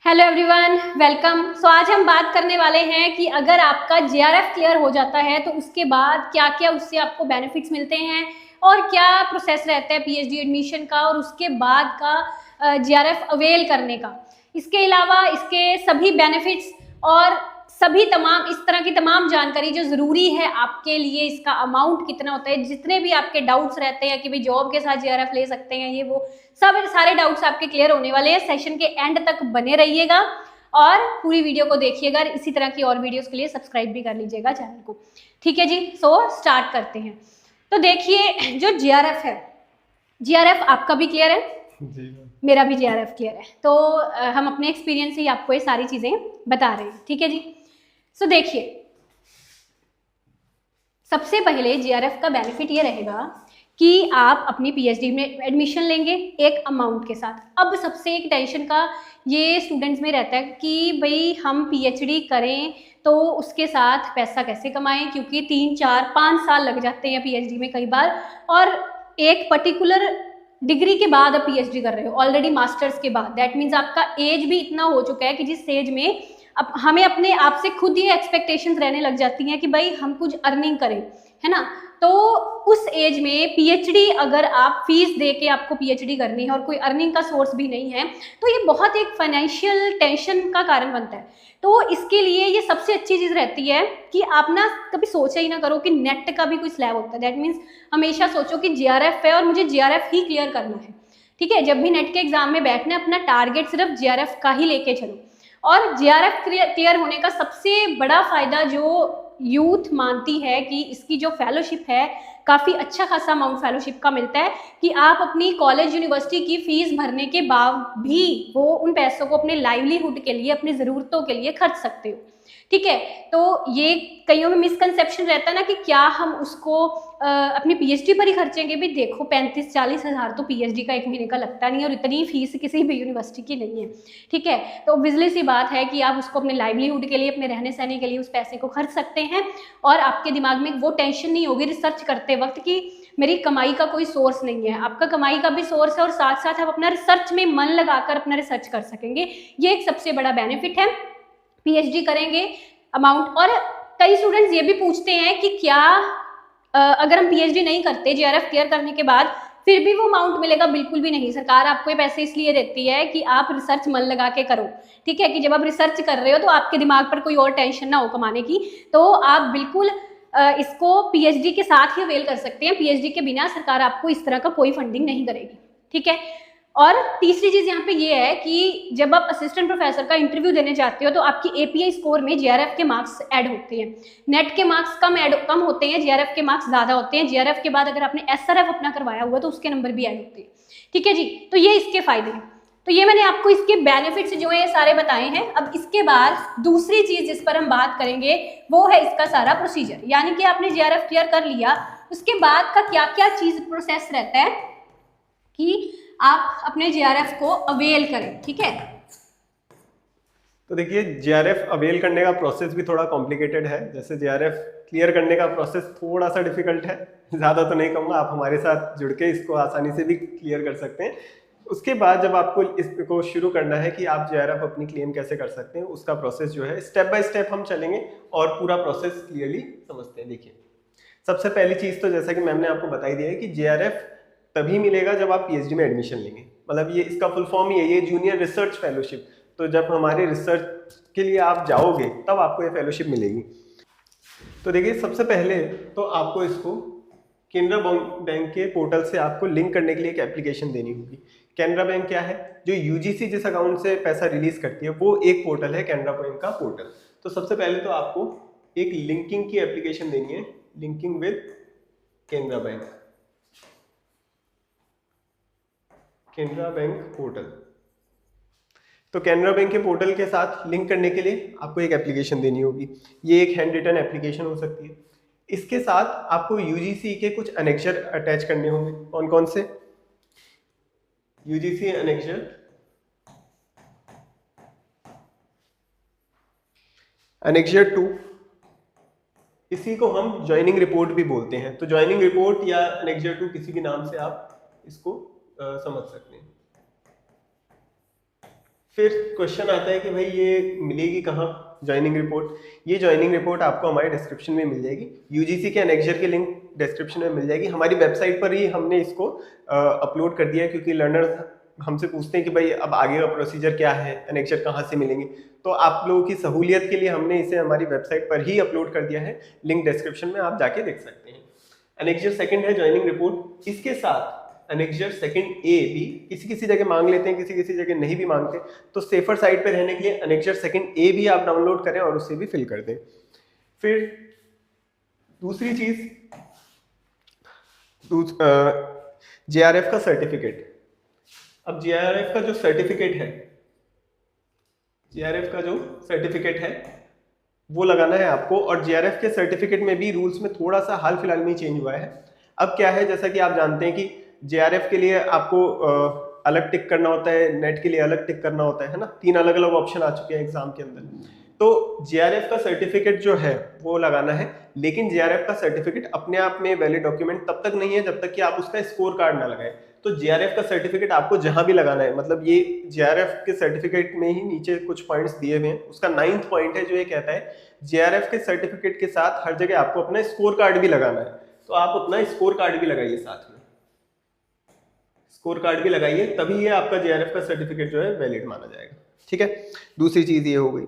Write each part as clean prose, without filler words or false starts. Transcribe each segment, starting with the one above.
Hello everyone, welcome. आज हम बात करने वाले हैं कि अगर आपका जेआरएफ क्लियर हो जाता है तो उसके बाद क्या क्या उससे आपको बेनिफिट्स मिलते हैं और क्या प्रोसेस रहता है पीएचडी एडमिशन का और उसके बाद का जेआरएफ अवेल करने का। इसके अलावा इसके सभी बेनिफिट्स और सभी तमाम इस तरह की तमाम जानकारी जो ज़रूरी है आपके लिए, इसका अमाउंट कितना होता है, जितने भी आपके डाउट्स रहते हैं कि भाई जॉब के साथ जेआरएफ ले सकते हैं, ये वो सब सारे डाउट्स आपके क्लियर होने वाले हैं। सेशन के एंड तक बने रहिएगा और पूरी वीडियो को देखिएगा। इसी तरह की और वीडियोस के लिए सब्सक्राइब भी कर लीजिएगा चैनल को। ठीक है जी, सो स्टार्ट करते हैं। तो देखिए, जो जेआरएफ है, जेआरएफ आपका भी क्लियर है जी, मेरा भी जेआरएफ क्लियर है। तो हम अपने एक्सपीरियंस से ही आपको ये सारी चीजें बता रहे हैं। ठीक है जी। सो देखिए, सबसे पहले जेआरएफ का बेनिफिट ये रहेगा कि आप अपनी पीएचडी में एडमिशन लेंगे एक अमाउंट के साथ। अब सबसे एक टेंशन का ये स्टूडेंट्स में रहता है कि भाई हम पीएचडी करें तो उसके साथ पैसा कैसे कमाएं, क्योंकि 3, 4, 5 साल लग जाते हैं पीएचडी में कई बार, और एक पर्टिकुलर डिग्री के बाद आप पीएचडी कर रहे हो ऑलरेडी मास्टर्स के बाद। दैट मीन्स आपका एज भी इतना हो चुका है कि जिस एज में अब हमें अपने आप से खुद ये एक्सपेक्टेशंस रहने लग जाती हैं कि भाई हम कुछ अर्निंग करें, है ना। तो उस एज में पीएचडी अगर आप फीस दे के आपको पीएचडी करनी है और कोई अर्निंग का सोर्स भी नहीं है तो ये बहुत एक फाइनेंशियल टेंशन का कारण बनता है। तो इसके लिए ये सबसे अच्छी चीज़ रहती है कि आप ना कभी सोचा ही ना करो कि नेट का भी कोई स्लैब होता है। दैट मीन्स हमेशा सोचो कि जेआरएफ है और मुझे जेआरएफ ही क्लियर करना है। ठीक है, जब भी नेट के एग्जाम में बैठना अपना टारगेट सिर्फ जेआरएफ का ही लेके चलो। और जेआरएफ क्लियर होने का सबसे बड़ा फायदा जो यूथ मानती है कि इसकी जो फेलोशिप है, काफ़ी अच्छा खासा अमाउंट फेलोशिप का मिलता है कि आप अपनी कॉलेज यूनिवर्सिटी की फीस भरने के बाद भी वो उन पैसों को अपने लाइवलीहुड के लिए, अपनी ज़रूरतों के लिए खर्च सकते हो। ठीक है, तो ये कईयों में मिसकंसेप्शन रहता है ना कि क्या हम उसको अपनी पीएचडी पर ही खर्चेंगे। भी देखो 35-40 हज़ार तो पीएचडी का एक महीने का लगता नहीं, और इतनी फीस किसी भी यूनिवर्सिटी की नहीं है। ठीक है, तो ऑब्वियसली सी बात है कि आप उसको अपने लाइवलीहुड के लिए, अपने रहने सहने के लिए उस पैसे को खर्च सकते हैं और आपके दिमाग में वो टेंशन नहीं होगी रिसर्च करते वक्त कि मेरी कमाई का कोई सोर्स नहीं है। आपका कमाई का भी सोर्स है और साथ साथ आप अपना रिसर्च में मन लगाकर अपना रिसर्च कर सकेंगे। ये एक सबसे बड़ा बेनिफिट है पीएचडी करेंगे अमाउंट। और कई स्टूडेंट्स ये भी पूछते हैं कि क्या अगर हम पीएचडी नहीं करते जेआरएफ क्लियर करने के बाद फिर भी वो अमाउंट मिलेगा? बिल्कुल भी नहीं। सरकार आपको ये पैसे इसलिए देती है कि आप रिसर्च मन लगा के करो। ठीक है, कि जब आप रिसर्च कर रहे हो तो आपके दिमाग पर कोई और टेंशन ना हो कमाने की, तो आप बिल्कुल इसको पीएचडी के साथ ही अवेल कर सकते हैं। पीएचडी के बिना सरकार आपको इस तरह का कोई फंडिंग नहीं करेगी। ठीक है, और तीसरी चीज़ यहाँ पे ये है कि जब आप असिस्टेंट प्रोफेसर का इंटरव्यू देने जाते हो तो आपकी एपीआई स्कोर में जेआरएफ के मार्क्स ऐड होते हैं। नेट के मार्क्स कम होते हैं, जेआरएफ के मार्क्स ज़्यादा होते हैं। जेआरएफ के बाद अगर आपने एसआरएफ अपना करवाया हुआ तो उसके नंबर भी ऐड होते हैं। ठीक है जी, तो ये इसके फायदे हैं। तो ये मैंने आपको इसके बेनिफिट्स जो है ये सारे बताए हैं। अब इसके बाद दूसरी चीज़ जिस पर हम बात करेंगे वो है इसका सारा प्रोसीजर, यानी कि आपने जेआरएफ क्लियर कर लिया, उसके बाद का क्या क्या चीज़ प्रोसेस रहता है कि आप अपने जेआरएफ को अवेल करें। ठीक है, तो देखिए, जेआरएफ अवेल करने का प्रोसेस भी थोड़ा कॉम्प्लिकेटेड है। जैसे जेआरएफ क्लियर करने का प्रोसेस थोड़ा सा डिफिकल्ट है, ज़्यादा तो नहीं कहूँगा, आप हमारे साथ जुड़ के इसको आसानी से भी क्लियर कर सकते हैं। उसके बाद जब आपको इसको शुरू करना है कि आप जेआरएफ अपनी क्लेम कैसे कर सकते हैं, उसका प्रोसेस जो है स्टेप बाय स्टेप हम चलेंगे और पूरा प्रोसेस क्लियरली समझते हैं। देखिए, सबसे पहली चीज़ तो जैसा कि मैम ने आपको बताई दिया है कि जेआरएफ तभी मिलेगा जब आप पीएचडी में एडमिशन लेंगे। मतलब ये इसका फुल फॉर्म ही है, ये जूनियर रिसर्च फेलोशिप। तो जब हमारे रिसर्च के लिए आप जाओगे तब आपको ये फेलोशिप मिलेगी। तो देखिए, सबसे पहले तो आपको इसको केनरा बैंक के पोर्टल से आपको लिंक करने के लिए एक एप्लीकेशन देनी होगी। केनरा बैंक क्या है? जो यूजीसी जिस अकाउंट से पैसा रिलीज करती है वो एक पोर्टल है, केनरा बैंक का पोर्टल। तो सबसे पहले तो आपको एक लिंकिंग की एप्लीकेशन देनी है, linking with Canara bank, Canara bank portal. तो केनरा बैंक के पोर्टल के साथ लिंक करने के लिए आपको एक एप्लीकेशन देनी होगी। ये एक हैंड रिटन एप्लीकेशन हो सकती है। इसके साथ आपको यूजीसी के कुछ अनेक्चर अटैच करने होंगे। कौन कौन से? यूजीसी अनेक्चर, अनेक्चर 2, इसी को हम ज्वाइनिंग रिपोर्ट भी बोलते हैं। तो ज्वाइनिंग रिपोर्ट या अनेक्चर 2 किसी भी नाम से आप इसको समझ सकते हैं। फिर क्वेश्चन आता है कि भाई ये मिलेगी कहाँ ज्वाइनिंग रिपोर्ट। ये ज्वाइनिंग रिपोर्ट आपको हमारे डिस्क्रिप्शन में मिल जाएगी, यूजीसी के एनेक्जर की लिंक डिस्क्रिप्शन में मिल जाएगी। हमारी वेबसाइट पर ही हमने इसको अपलोड कर दिया है, क्योंकि लर्नर हमसे पूछते हैं कि भाई अब आगे का प्रोसीजर क्या है, एनेक्जर कहाँ से मिलेंगे। तो आप लोगों की सहूलियत के लिए हमने इसे हमारी वेबसाइट पर ही अपलोड कर दिया है, लिंक डिस्क्रिप्शन में आप जाके देख सकते हैं। एनेक्जर सेकंड है ज्वाइनिंग रिपोर्ट। इसके साथ एनेक्जर सेकंड ए भी किसी किसी जगह मांग लेते हैं, किसी किसी जगह नहीं भी मांगते, तो सेफर साइड पे रहने के लिए एनेक्जर सेकंड ए भी आप डाउनलोड करें और उसे भी फिल कर दें। फिर दूसरी चीज जेआरएफ का सर्टिफिकेट। अब जेआरएफ का जो सर्टिफिकेट है वो लगाना है आपको, और जेआरएफ के सर्टिफिकेट में भी रूल्स में थोड़ा सा हाल फिलहाल में ही चेंज हुआ है। अब क्या है, जैसा कि आप जानते हैं कि जेआरएफ के लिए आपको अलग टिक करना होता है, नेट के लिए अलग टिक करना होता है ना, 3 अलग अलग ऑप्शन आ चुके हैं एग्जाम के अंदर। तो जेआरएफ का सर्टिफिकेट जो है वो लगाना है, लेकिन जेआरएफ का सर्टिफिकेट अपने आप में वैलिड डॉक्यूमेंट तब तक नहीं है जब तक कि आप उसका स्कोर कार्ड ना लगाए। तो जेआरएफ का सर्टिफिकेट आपको जहां भी लगाना है, मतलब ये जेआरएफ के सर्टिफिकेट में ही नीचे कुछ पॉइंट्स दिए हुए हैं, उसका 9th पॉइंट है जो ये कहता है जेआरएफ के सर्टिफिकेट के साथ हर जगह आपको अपना स्कोर कार्ड भी लगाना है। तो आप अपना स्कोर कार्ड भी लगाइए, साथ में स्कोर कार्ड भी लगाइए, तभी ये आपका जेआरएफ का सर्टिफिकेट जो है वैलिड माना जाएगा। ठीक है, दूसरी चीज ये हो गई।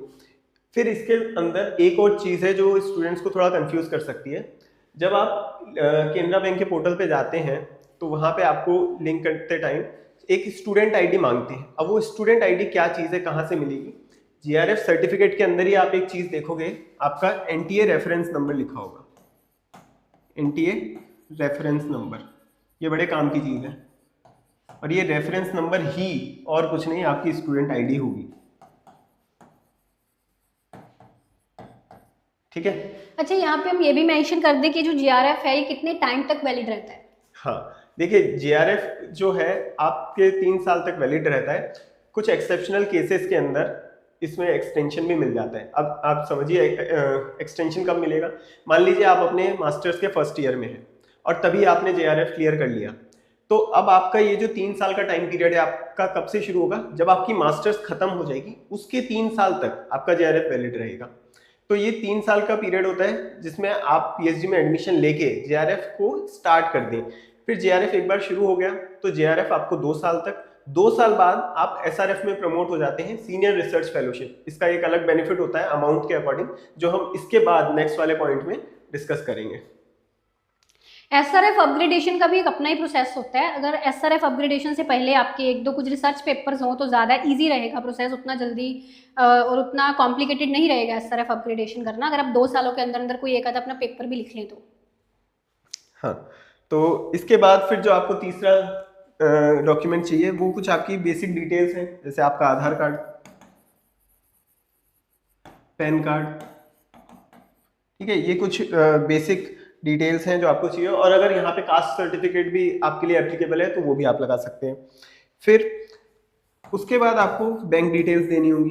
फिर इसके अंदर एक और चीज है जो स्टूडेंट्स को थोड़ा कंफ्यूज कर सकती है। जब आप केनरा बैंक के पोर्टल पे जाते हैं तो वहां पे आपको लिंक करते टाइम एक स्टूडेंट आईडी मांगते हैं। अब वो स्टूडेंट आईडी क्या चीज है, कहाँ से मिलेगी? जेआरएफ सर्टिफिकेट के अंदर ही आप एक चीज देखोगे, आपका एनटीए रेफरेंस नंबर लिखा होगा। एनटीए रेफरेंस नंबर, ये बड़े काम की चीज है, और ये रेफरेंस नंबर ही और कुछ नहीं आपकी स्टूडेंट आईडी होगी। ठीक है। अच्छा, यहाँ पे हम ये भी मेंशन कर दें कि जो जीआरएफ है ये कितने टाइम तक वैलिड रहता है? हाँ, देखिए जेआरएफ जो है आपके 3 साल तक वैलिड रहता है। कुछ एक्सेप्शनल केसेस के अंदर इसमें एक्सटेंशन भी मिल जाता है। अब आप समझिए एक्सटेंशन कब मिलेगा। मान लीजिए आप अपने मास्टर्स के फर्स्ट ईयर में हैं और तभी आपने जेआरएफ क्लियर कर लिया, तो अब आपका ये जो 3 साल का टाइम पीरियड है आपका कब से शुरू होगा? जब आपकी मास्टर्स खत्म हो जाएगी उसके 3 साल तक आपका जेआरएफ वैलिड रहेगा। तो ये 3 साल का पीरियड होता है जिसमें आप पीएचडी में एडमिशन लेके जेआरएफ को स्टार्ट कर दें। फिर जेआरएफ एक बार शुरू हो गया तो जेआरएफ आपको 2 साल तक, 2 साल बाद आप एसआरएफ में प्रमोट हो जाते हैं, सीनियर रिसर्च फेलोशिप। इसका एक अलग बेनिफिट होता है अमाउंट के अकॉर्डिंग, जो हम इसके बाद नेक्स्ट वाले पॉइंट में डिस्कस करेंगे। एसआरएफ अपग्रेडेशन का भी एक अपना ही प्रोसेस होता है। अगर एसआरएफ अपग्रेडेशन से पहले आपके 1-2 कुछ रिसर्च पेपर्स हों तो ज़्यादा इजी रहेगा प्रोसेस, उतना जल्दी और उतना कॉम्प्लिकेटेड नहीं रहेगा एसआरएफ अपग्रेडेशन करना, अगर आप 2 सालों के अंदर अंदर कोई एक आधा अपना पेपर भी लिख लें तो। हाँ, तो इसके बाद फिर जो आपको तीसरा डॉक्यूमेंट चाहिए वो कुछ आपकी बेसिक डिटेल्स हैं, जैसे आपका आधार कार्ड, पैन कार्ड। ठीक है, ये कुछ बेसिक डिटेल्स हैं जो आपको चाहिए, और अगर यहाँ पे कास्ट सर्टिफिकेट भी आपके लिए एप्लीकेबल है तो वो भी आप लगा सकते हैं। फिर उसके बाद आपको बैंक डिटेल्स देनी होंगी।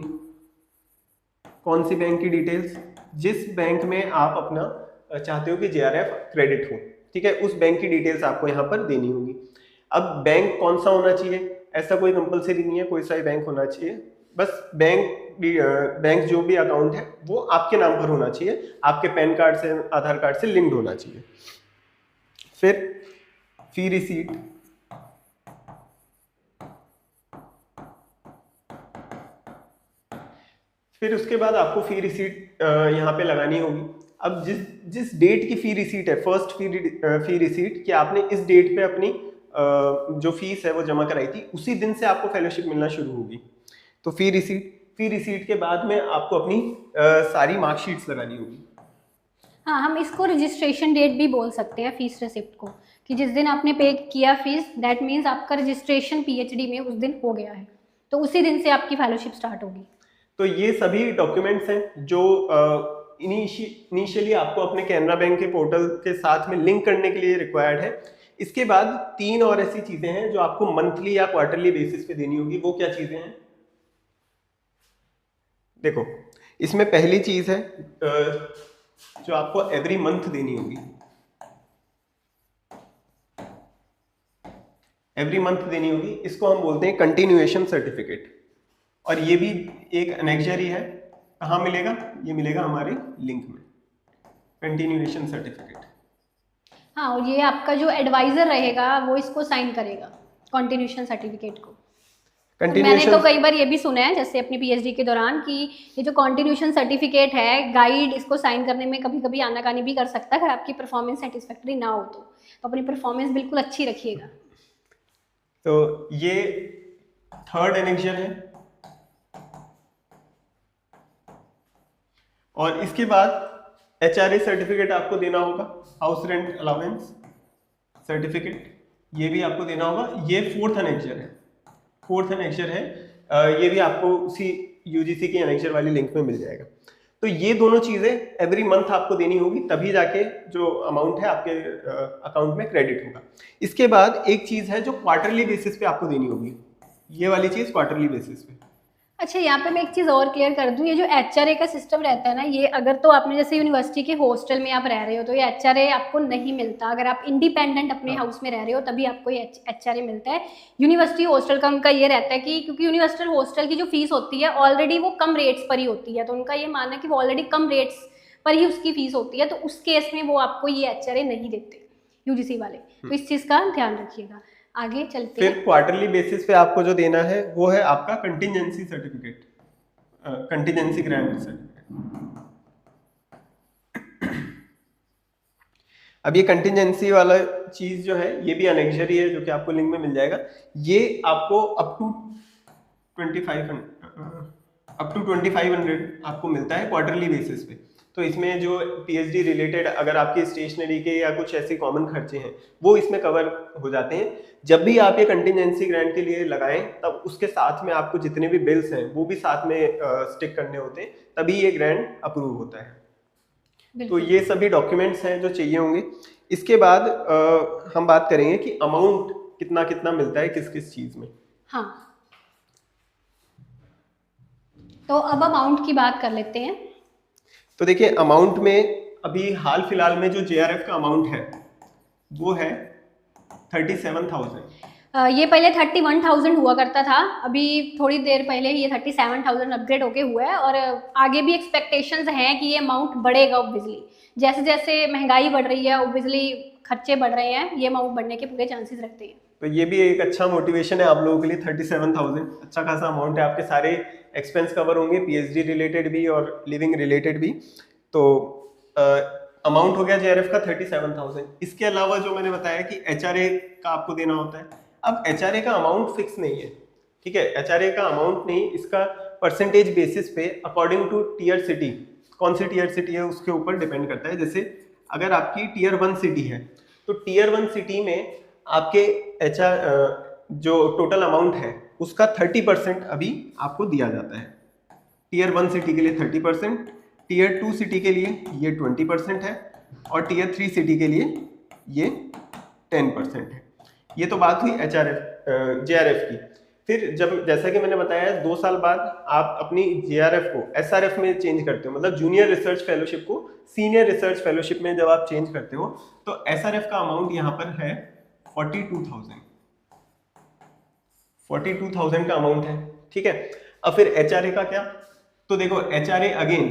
कौन सी बैंक की डिटेल्स? जिस बैंक में आप अपना चाहते हो कि जेआरएफ क्रेडिट हो, ठीक है, उस बैंक की डिटेल्स आपको यहाँ पर देनी होगी। अब बैंक कौन सा होना चाहिए, ऐसा कोई कंपलसरी नहीं है, कोई सा ही बैंक होना चाहिए, बस बैंक जो भी अकाउंट है वो आपके नाम पर होना चाहिए, आपके पैन कार्ड से, आधार कार्ड से लिंक्ड होना चाहिए। फिर फी रिसीट, फिर उसके बाद आपको फी रिसीट यहाँ पे लगानी होगी। अब जिस डेट की फी रिसीट है, फर्स्ट फी रिसीट कि आपने इस डेट पे अपनी जो फीस है वो जमा कराई थी, उसी दिन से आपको फेलोशिप मिलना शुरू होगी। तो फी रिसीट के बाद में आपको अपनी सारी मार्कशीट्स लगानी होगी। हाँ, हम इसको रजिस्ट्रेशन डेट भी बोल सकते हैं फीस रिसिप्ट को, कि जिस दिन आपने पे किया फीस, दैट मीन्स आपका रजिस्ट्रेशन पीएचडी में उस दिन हो गया है, तो उसी दिन से आपकी फेलोशिप स्टार्ट होगी। तो ये सभी डॉक्यूमेंट्स हैं जो इनिशियली आपको अपने कैनरा बैंक के पोर्टल के साथ में लिंक करने के लिए रिक्वायर्ड है। इसके बाद 3 और ऐसी चीजें हैं जो आपको मंथली या क्वार्टरली बेसिस पे देनी होगी। वो क्या चीजें हैं? देखो, इसमें पहली चीज है जो आपको एवरी मंथ देनी होगी। एवरी मंथ देनी होगी, इसको हम बोलते हैं कंटिन्यूएशन सर्टिफिकेट। और ये भी एक एनेक्जरी है। कहाँ मिलेगा? ये मिलेगा हमारे लिंक में, कंटिन्यूएशन सर्टिफिकेट। हाँ, और ये आपका जो एडवाइजर रहेगा वो इसको साइन करेगा कॉन्टिन्यूशन सर्टिफिकेट को। तो मैंने तो कंटिन्यूएशन कई बार ये भी सुना है जैसे अपनी पीएचडी के दौरान कि ये जो कॉन्टिन्यूशन सर्टिफिकेट है, गाइड इसको साइन करने में कभी कभी आनाकानी भी कर सकता है अगर आपकी परफॉर्मेंस सेटिस्फैक्टरी ना हो तो अपनी परफॉर्मेंस बिल्कुल अच्छी रखिएगा। तो ये थर्ड एनेक्जर है। और इसके बाद HRA सर्टिफिकेट आपको देना होगा, हाउस रेंट अलाउंस सर्टिफिकेट, ये भी आपको देना होगा। ये फोर्थ एनेक्जर है, फोर्थ एनेक्जर है। ये भी आपको उसी यूजीसी की एनेक्जर वाली लिंक में मिल जाएगा। तो ये दोनों चीजें एवरी मंथ आपको देनी होगी, तभी जाके जो अमाउंट है आपके अकाउंट में क्रेडिट होगा। इसके बाद एक चीज है जो क्वार्टरली बेसिस पे आपको देनी होगी, ये वाली चीज क्वार्टरली बेसिस पे। अच्छा, यहाँ पे मैं एक चीज़ और क्लियर कर दूँ, ये जो एचआरए का सिस्टम रहता है ना, ये अगर तो आपने जैसे यूनिवर्सिटी के हॉस्टल में आप रह रहे हो तो ये एचआरए आपको नहीं मिलता। अगर आप इंडिपेंडेंट अपने हाउस में रह रहे हो तभी आपको ये एचआरए मिलता है। यूनिवर्सिटी हॉस्टल का उनका ये रहता है कि क्योंकि यूनिवर्सिटी हॉस्टल की जो फीस होती है ऑलरेडी वो कम रेट्स पर ही होती है, तो उनका ये मानना है कि वो ऑलरेडी कम रेट्स पर ही उसकी फीस होती है, तो उस केस में वो आपको ये एचआरए नहीं देते यूजीसी वाले। तो इस चीज़ का ध्यान रखिएगा। आगे चलते हैं। फिर क्वार्टरली बेसिस पे आपको जो देना है वो है आपका contingency certificate, contingency grant certificate. अब ये कंटिजेंसी वाला चीज जो है ये भी अनेक्जरी है जो कि आपको लिंक में मिल जाएगा। ये आपको अप टू 2500 आपको मिलता है क्वार्टरली बेसिस पे। तो इसमें जो पीएचडी रिलेटेड अगर आपके स्टेशनरी के या कुछ ऐसे कॉमन खर्चे हैं वो इसमें कवर हो जाते हैं। जब भी आप ये कंटिजेंसी ग्रांट के लिए लगाएं तब उसके साथ में आपको जितने भी बिल्स हैं वो भी साथ में स्टिक करने होते हैं, तभी ये ग्रांट अप्रूव होता है। तो ये सभी डॉक्यूमेंट्स हैं जो चाहिए होंगे। इसके बाद हम बात करेंगे कि अमाउंट कितना कितना मिलता है किस किस चीज में। हाँ, तो अब अमाउंट की बात कर लेते हैं। तो देखिए अमाउंट में अभी हाल फिलहाल में जो जेआरएफ का अमाउंट है वो है 37,000। ये पहले 31,000 हुआ करता था, अभी थोड़ी देर पहले ये 37,000 अपग्रेड होके हुआ है और आगे भी एक्सपेक्टेशंस हैं कि ये अमाउंट बढ़ेगा। ऑब्वियसली जैसे जैसे महंगाई बढ़ रही है ऑब्वियसली खर्चे बढ़ रहे हैं, ये अमाउंट बढ़ने के पूरे चांसेस रखते हैं। तो ये भी एक अच्छा मोटिवेशन है आप लोगों के लिए। 37,000 अच्छा खासा अमाउंट है, आपके सारे एक्सपेंस कवर होंगे, पीएचडी रिलेटेड भी और लिविंग रिलेटेड भी। तो अमाउंट हो गया जेआरएफ का 37,000। इसके अलावा जो मैंने बताया कि एचआरए का आपको देना होता है। अब एचआरए का अमाउंट फिक्स नहीं है, ठीक है, एचआरए का अमाउंट नहीं, इसका परसेंटेज बेसिस पे अकॉर्डिंग टू टीयर सिटी, कौन सी टीयर सिटी है उसके ऊपर डिपेंड करता है। जैसे अगर आपकी टीयर 1 सिटी है तो टीयर 1 सिटी में आपके जो टोटल अमाउंट है उसका 30% अभी आपको दिया जाता है। टीयर 1 सिटी के लिए 30%, टीयर 2 सिटी के लिए ये 20% है और टीयर 3 सिटी के लिए ये 10% है। ये तो बात हुई जेआरएफ की। फिर जब जैसा कि मैंने बताया 2 साल बाद आप अपनी जेआरएफ को एसआरएफ में चेंज करते हो, मतलब जूनियर रिसर्च फेलोशिप को सीनियर रिसर्च फेलोशिप में जब आप चेंज करते हो तो एसआरएफ का अमाउंट यहाँ पर है 42,000 का अमाउंट है, ठीक है। अब फिर एचआरए का क्या? तो देखो एचआरए अगेन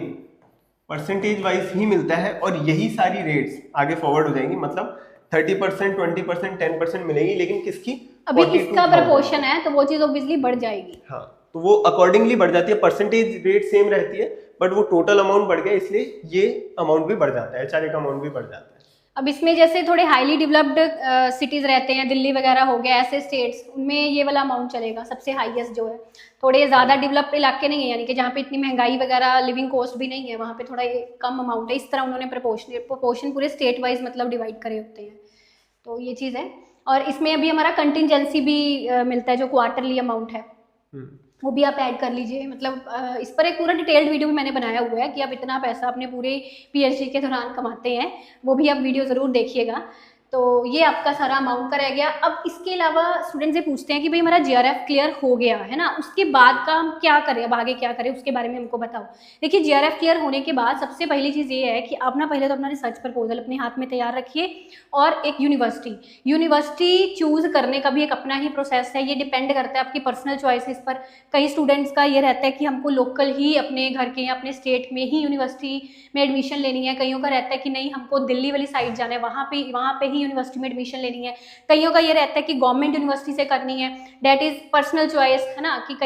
परसेंटेज वाइज ही मिलता है और यही सारी रेट्स आगे फॉरवर्ड हो जाएंगी, मतलब 30%, 20%, 10% मिलेगी, लेकिन किसकी? अभी इसका प्रपोर्शन है तो वो चीज ऑब्वियसली बढ़ जाएगी। हाँ, तो वो अकॉर्डिंगली बढ़ जाती है, परसेंटेज रेट सेम रहती है बट वो टोटल अमाउंट बढ़ गया इसलिए ये अमाउंट भी बढ़ जाता है, एचआरए का अमाउंट भी बढ़ जाता है। अब इसमें जैसे थोड़े हाईली डेवलप्ड सिटीज रहते हैं, दिल्ली वगैरह हो गया, ऐसे स्टेट्स, उनमें ये वाला अमाउंट चलेगा सबसे हाईएस्ट जो है। थोड़े ज़्यादा डेवलप्ड इलाके नहीं है, यानी कि जहाँ पे इतनी महंगाई वगैरह लिविंग कॉस्ट भी नहीं है, वहाँ पे थोड़ा ये कम अमाउंट है। इस तरह उन्होंने प्रोपोर्शन पूरे स्टेट वाइज मतलब डिवाइड करे होते हैं, तो ये चीज़ है। और इसमें अभी हमारा कंटिजेंसी भी मिलता है जो क्वार्टरली अमाउंट है, वो भी आप ऐड कर लीजिए। मतलब इस पर एक पूरा डिटेल्ड वीडियो भी मैंने बनाया हुआ है कि आप इतना पैसा अपने पूरे पीएचडी के दौरान कमाते हैं, वो भी आप वीडियो ज़रूर देखिएगा। तो ये आपका सारा अमाउंट का रह गया। अब इसके अलावा स्टूडेंट से पूछते हैं कि भाई हमारा जीआरएफ क्लियर हो गया है ना, उसके बाद का हम क्या करें, अब आगे क्या करें उसके बारे में हमको बताओ। देखिए जीआरएफ क्लियर होने के बाद सबसे पहली चीज़ ये है कि आप ना पहले तो अपना रिसर्च प्रपोजल अपने हाथ में तैयार रखिए, और एक यूनिवर्सिटी चूज करने का भी एक अपना ही प्रोसेस है, ये डिपेंड करता है आपकी पर्सनल चॉइसेस पर। कई स्टूडेंट्स का ये रहता है कि हमको लोकल ही अपने घर के या अपने स्टेट में ही यूनिवर्सिटी में एडमिशन लेनी है, कईयों का रहता है कि नहीं हमको दिल्ली वाली साइड जाना है, वहाँ पे ही यूनिवर्सिटी में एडमिशन लेनी है, कईयों का ये रहता है कि गवर्नमेंट यूनिवर्सिटी से करनी है, डेट इज पर्सनल चॉइस है ना, कि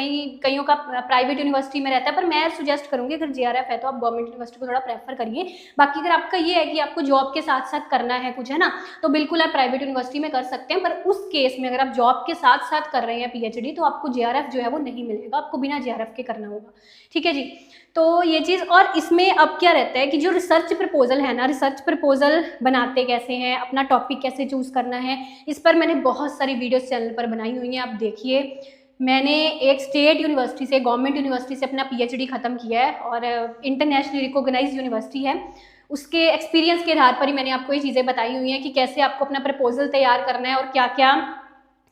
कईयों का प्राइवेट यूनिवर्सिटी में रहता है। पर मैं सुजेस्ट करूंगी अगर जीआरएफ है तो आप गवर्नमेंट यूनिवर्सिटी को थोड़ा प्रेफर करिए। बाकी अगर आपका ये है कि आपको जॉब के साथ साथ करना है कुछ है ना, तो बिल्कुल आप प्राइवेट यूनिवर्सिटी में कर सकते हैं, पर उस केस में अगर आप जॉब के साथ साथ कर रहे हैं पीएचडी तो आपको जीआरएफ जो है वो नहीं मिलेगा, आपको बिना जीआरएफ के करना होगा। ठीक है जी, तो ये चीज़। और इसमें अब क्या रहता है कि जो रिसर्च प्रपोजल है ना, रिसर्च प्रपोजल बनाते कैसे हैं, अपना टॉपिक कैसे चूज करना है, इस पर मैंने बहुत सारी वीडियोस चैनल पर बनाई हुई हैं, आप देखिए। मैंने एक स्टेट यूनिवर्सिटी से, गवर्नमेंट यूनिवर्सिटी से अपना पीएचडी खत्म किया है, और इंटरनेशनली रिकॉग्नाइज्ड यूनिवर्सिटी है, उसके एक्सपीरियंस के आधार पर ही मैंने आपको ये चीज़ें बताई हुई हैं कि कैसे आपको अपना प्रपोजल तैयार करना है और क्या क्या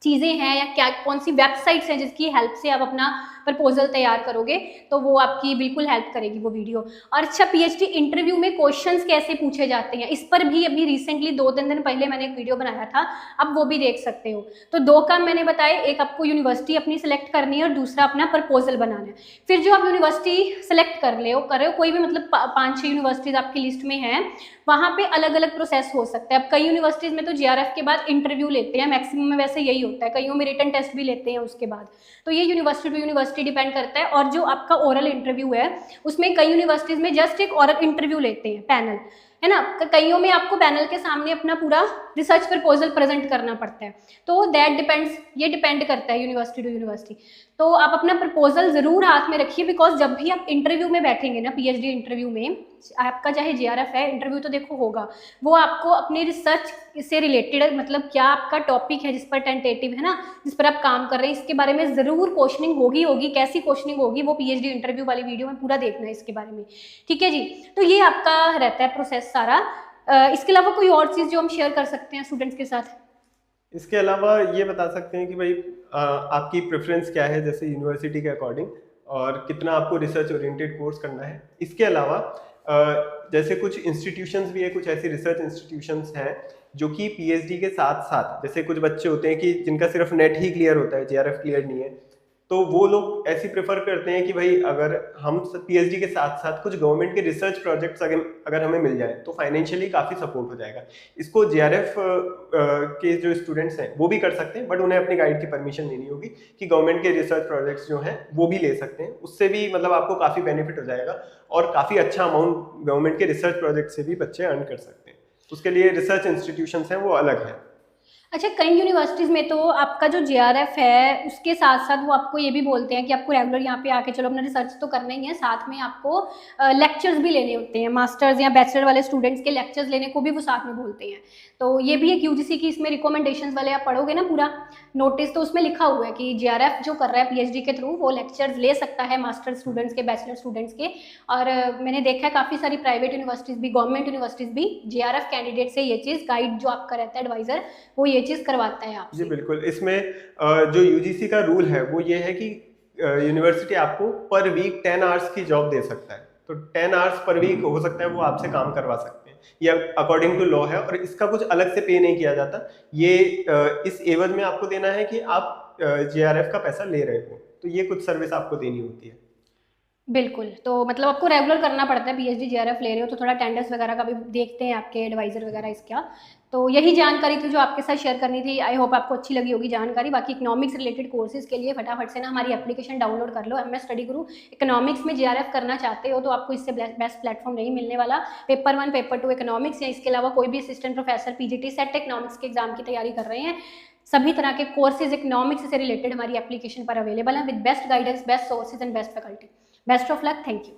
चीज़ें हैं या क्या कौन सी वेबसाइट्स हैं जिसकी हेल्प से आप अपना प्रपोजल तैयार करोगे, तो वो आपकी बिल्कुल हेल्प करेगी वो वीडियो। और अच्छा, पीएचडी इंटरव्यू में क्वेश्चंस कैसे पूछे जाते हैं, इस पर भी अभी रिसेंटली 2-3 दिन पहले मैंने एक वीडियो बनाया था, आप वो भी देख सकते हो। तो 2 काम मैंने बताए, एक आपको यूनिवर्सिटी अपनी सेलेक्ट करनी है और दूसरा अपना प्रपोजल बनाना है। फिर जो आप यूनिवर्सिटी सेलेक्ट कर रहे हो कोई भी, मतलब 5-6 यूनिवर्सिटीज आपकी लिस्ट में है, वहाँ पे अलग अलग प्रोसेस हो सकता है। अब कई यूनिवर्सिटीज़ में तो जीआरएफ के बाद इंटरव्यू लेते हैं, मैक्सिमम में वैसे यही होता है, कईयों में रिटन टेस्ट भी लेते हैं उसके बाद। तो ये यूनिवर्सिटी टू यूनिवर्सिटी डिपेंड करता है। और जो आपका ओरल इंटरव्यू है उसमें कई यूनिवर्सिटीज़ में जस्ट एक ओरल इंटरव्यू लेते हैं, पैनल है ना, कईयों में आपको पैनल के सामने अपना पूरा रिसर्च प्रपोजल प्रेजेंट करना पड़ता है। तो दैट डिपेंड्स, ये डिपेंड करता है यूनिवर्सिटी टू यूनिवर्सिटी। तो आप अपना प्रपोजल जरूर हाथ में रखिए, बिकॉज जब भी आप इंटरव्यू में बैठेंगे ना, पीएचडी इंटरव्यू में, आपका चाहे जीआरएफ है, इंटरव्यू तो देखो होगा, वो आपको अपने रिसर्च से रिलेटेड, मतलब क्या आपका टॉपिक है जिस पर टेंटेटिव है ना, जिस पर आप काम कर रहे हैं, इसके बारे में जरूर क्वेश्चनिंग होगी। कैसी क्वेश्चनिंग होगी वो पीएचडी इंटरव्यू वाली वीडियो में पूरा देखना है इसके बारे में। ठीक है जी, तो ये आपका रहता है प्रोसेस सारा। इसके अलावा कोई और चीज़ जो हम शेयर कर सकते हैं स्टूडेंट्स के साथ? इसके अलावा ये बता सकते हैं कि भाई आपकी प्रेफरेंस क्या है, जैसे यूनिवर्सिटी के अकॉर्डिंग, और कितना आपको रिसर्च ओरिएंटेड कोर्स करना है। इसके अलावा जैसे कुछ इंस्टीट्यूशंस भी है, कुछ ऐसी रिसर्च इंस्टीट्यूशंस हैं जो कि पीएचडी के साथ साथ, जैसे कुछ बच्चे होते हैं कि जिनका सिर्फ नेट ही क्लियर होता है, जीआरएफ क्लियर नहीं है, तो वो लोग ऐसी प्रेफर करते हैं कि भाई अगर हम पीएचडी के साथ साथ कुछ गवर्नमेंट के रिसर्च प्रोजेक्ट्स अगर हमें मिल जाए तो फाइनेंशियली काफ़ी सपोर्ट हो जाएगा। इसको जीआरएफ के जो स्टूडेंट्स हैं वो भी कर सकते हैं, बट उन्हें अपनी गाइड की परमिशन लेनी होगी कि गवर्नमेंट के रिसर्च प्रोजेक्ट्स जो हैं वो भी ले सकते हैं। उससे भी मतलब आपको काफ़ी बेनिफिट हो जाएगा और काफ़ी अच्छा अमाउंट गवर्नमेंट के रिसर्च प्रोजेक्ट से भी बच्चे अर्न कर सकते हैं। उसके लिए रिसर्च इंस्टीट्यूशंस हैं वो अलग है। अच्छा, कई यूनिवर्सिटीज़ में तो आपका जो जीआरएफ है उसके साथ साथ वो आपको ये भी बोलते हैं कि आपको रेगुलर यहाँ पे आके चलो अपना रिसर्च तो करना ही है, साथ में आपको लेक्चर्स भी लेने होते हैं, मास्टर्स या बैचलर वाले स्टूडेंट्स के लेक्चर्स लेने को भी वो साथ में बोलते हैं। तो ये भी एक यूजीसी की इसमें रिकमेंडेशंस वाले आप पढ़ोगे ना पूरा नोटिस, तो उसमें लिखा हुआ है कि जीआरएफ जो कर रहा है पीएचडी के थ्रू वो लेक्चर्स ले सकता है मास्टर स्टूडेंट्स के, बैचलर स्टूडेंट्स के। और मैंने देखा है काफ़ी सारी प्राइवेट यूनिवर्सिटीज़ भी, गवर्नमेंट यूनिवर्सिटीज़ भी जीआरएफ कैंडिडेट से ये चीज़, गाइड जो आपका रहता है एडवाइजर, वो ये चीज़ करवाता है आपसे। जी बिल्कुल। इसमें जो यूजीसी का रूल है वो ये है कि यूनिवर्सिटी आपको पर वीक 10 आवर्स की जॉब दे सकता है, तो 10 आवर्स पर वीक हो सकता है वो आपसे काम करवा सकते हैं, ये अकॉर्डिंग टू लॉ है। और इसका कुछ अलग से पे नहीं किया जाता, ये इस एवज में आपको देना है कि आप जीआरएफ का पैसा ले रहे हो, तो ये कुछ सर्विस आपको देनी होती है। बिल्कुल, तो मतलब आपको रेगुलर करना पड़ता है, पीएचडी जीआरएफ ले रहे हो तो थोड़ा अटेंडेंस वगैरह का भी देखते हैं आपके एडवाइजर वगैरह इसका। तो यही जानकारी थी जो आपके साथ शेयर करनी थी। आई होप आपको अच्छी लगी होगी जानकारी। बाकी इकोनॉमिक्स रिलेटेड कोर्सेज के लिए फटाफट से ना हमारी एप्लीकेशन डाउनलोड कर लो, एमएस स्टडी गुरु। इकोनॉमिक्स में जीआरएफ करना चाहते हो तो आपको इससे बेस्ट प्लेटफॉर्म नहीं मिलने वाला। पेपर 1 पेपर 2 इकोनॉमिक्स या इसके अलावा कोई भी assistant professor PGT set economics के एग्जाम की तैयारी कर रहे हैं, सभी तरह के कोर्सेज इकोनॉमिक्स से रिलेटेड हमारी एप्लीकेशन पर अवेलेबल है with best guidance, best sources and best faculty. Best of luck, thank you.